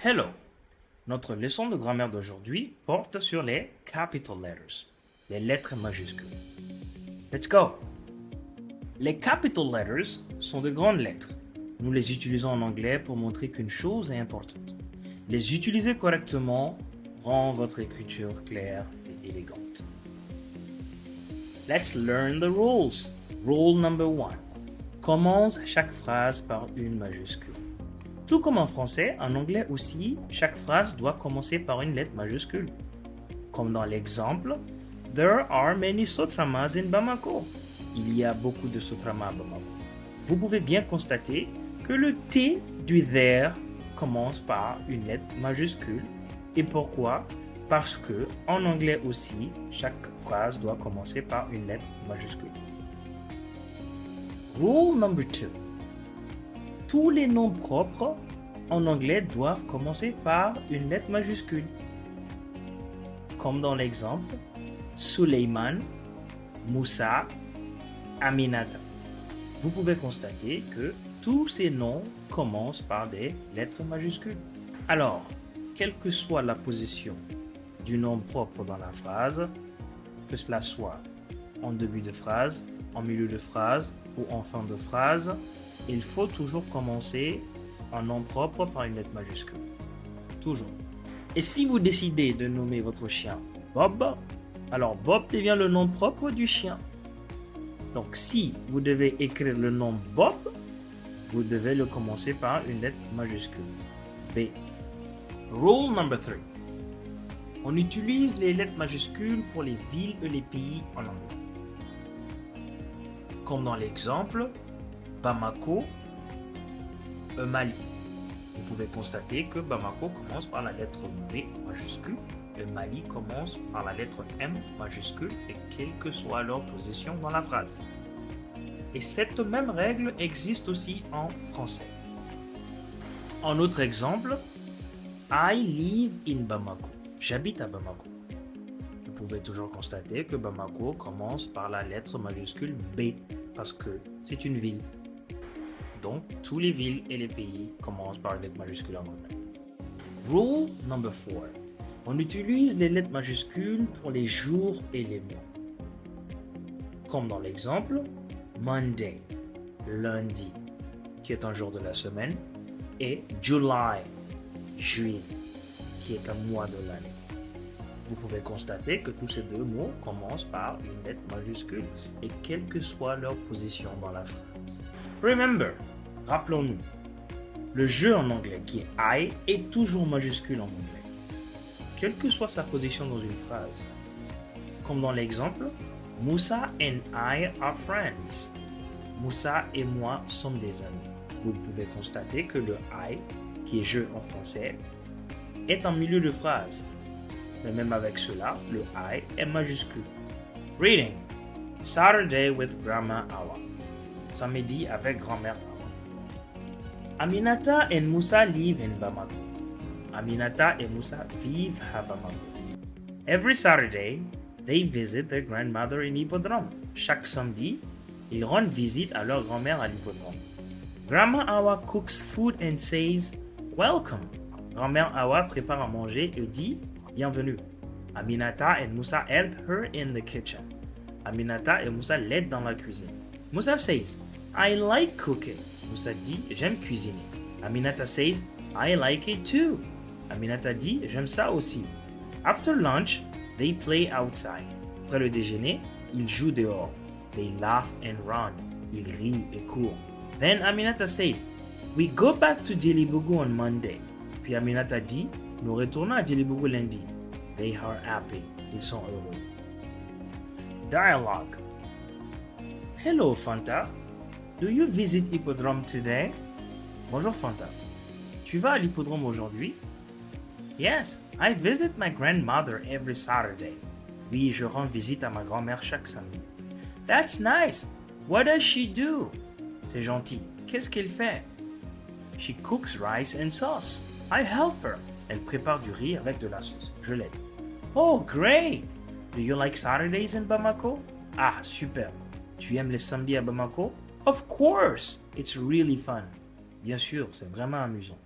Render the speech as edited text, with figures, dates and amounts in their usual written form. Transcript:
Hello! Notre leçon de grammaire d'aujourd'hui porte sur les capital letters, les lettres majuscules. Let's go! Les capital letters sont de grandes lettres. Nous les utilisons en anglais pour montrer qu'une chose est importante. Les utiliser correctement rend votre écriture claire et élégante. Let's learn the rules. Rule number 1. Commence chaque phrase par une majuscule. Tout comme en français, en anglais aussi, chaque phrase doit commencer par une lettre majuscule. Comme dans l'exemple, There are many sotramas in Bamako. Il y a beaucoup de sotramas à Bamako. Vous pouvez bien constater que le T du there commence par une lettre majuscule. Et pourquoi? Parce que en anglais aussi, chaque phrase doit commencer par une lettre majuscule. Rule number 2. Tous les noms propres en anglais doivent commencer par une lettre majuscule. Comme dans l'exemple, Suleiman, Moussa, Aminata. Vous pouvez constater que tous ces noms commencent par des lettres majuscules. Alors, quelle que soit la position du nom propre dans la phrase, que cela soit en début de phrase, en milieu de phrase ou en fin de phrase, il faut toujours commencer un nom propre par une lettre majuscule. Toujours. Et si vous décidez de nommer votre chien Bob, alors Bob devient le nom propre du chien. Donc si vous devez écrire le nom Bob, vous devez le commencer par une lettre majuscule. B. Rule number 3. On utilise les lettres majuscules pour les villes et les pays en anglais. Comme dans l'exemple, Bamako, Mali. Vous pouvez constater que Bamako commence par la lettre B majuscule et Mali commence par la lettre M majuscule et quelle que soit leur position dans la phrase. Et cette même règle existe aussi en français. En autre exemple, I live in Bamako. J'habite à Bamako. Vous pouvez toujours constater que Bamako commence par la lettre majuscule B parce que c'est une ville. Donc, tous les villes et les pays commencent par les lettres majuscules en anglais. Rule number 4. On utilise les lettres majuscules pour les jours et les mois. Comme dans l'exemple, Monday, lundi, qui est un jour de la semaine, et July, juillet, qui est un mois de l'année. Vous pouvez constater que tous ces deux mots commencent par une lettre majuscule et quelle que soit leur position dans la phrase. Remember, rappelons-nous, le je en anglais qui est I est toujours majuscule en anglais, quelle que soit sa position dans une phrase. Comme dans l'exemple, Moussa and I are friends. Moussa et moi sommes des amis. Vous pouvez constater que le I, qui est je en français, est en milieu de phrase. Mais même avec cela, le I est majuscule. Reading. Saturday with Grandma Awa. Samedi avec grand-mère Awa. Aminata and Moussa live in Bamako. Aminata et Moussa vivent à Bamako. Every Saturday, they visit their grandmother in Hippodrome. Chaque samedi, ils rendent visite à leur grand-mère à l'hippodrome. Grandma Awa cooks food and says, "Welcome." Grand-mère Awa prépare à manger et dit, "Bienvenue." Aminata and Moussa help her in the kitchen. Aminata et Moussa l'aident dans la cuisine. Moussa says, "I like cooking." Moussa dit, "J'aime cuisiner." Aminata says, "I like it too." Aminata dit, "J'aime ça aussi." After lunch, they play outside. Après le déjeuner, ils jouent dehors. They laugh and run. Ils rient et courent. Then Aminata says, "We go back to Djelibougou on Monday." Puis Aminata dit, "Nous retournons à Djelibougou lundi." They are happy. Ils sont heureux. Dialogue. Hello Fanta. Do you visit Hippodrome today? Bonjour Fanta. Tu vas à l'hippodrome aujourd'hui? Yes, I visit my grandmother every Saturday. Oui, je rends visite à ma grand-mère chaque samedi. That's nice. What does she do? C'est gentil. Qu'est-ce qu'elle fait? She cooks rice and sauce. I help her. Elle prépare du riz avec de la sauce. Je l'aide. Oh, great! Do you like Saturdays in Bamako? Ah, super. Tu aimes les samedis à Bamako? Of course! It's really fun. Bien sûr, c'est vraiment amusant.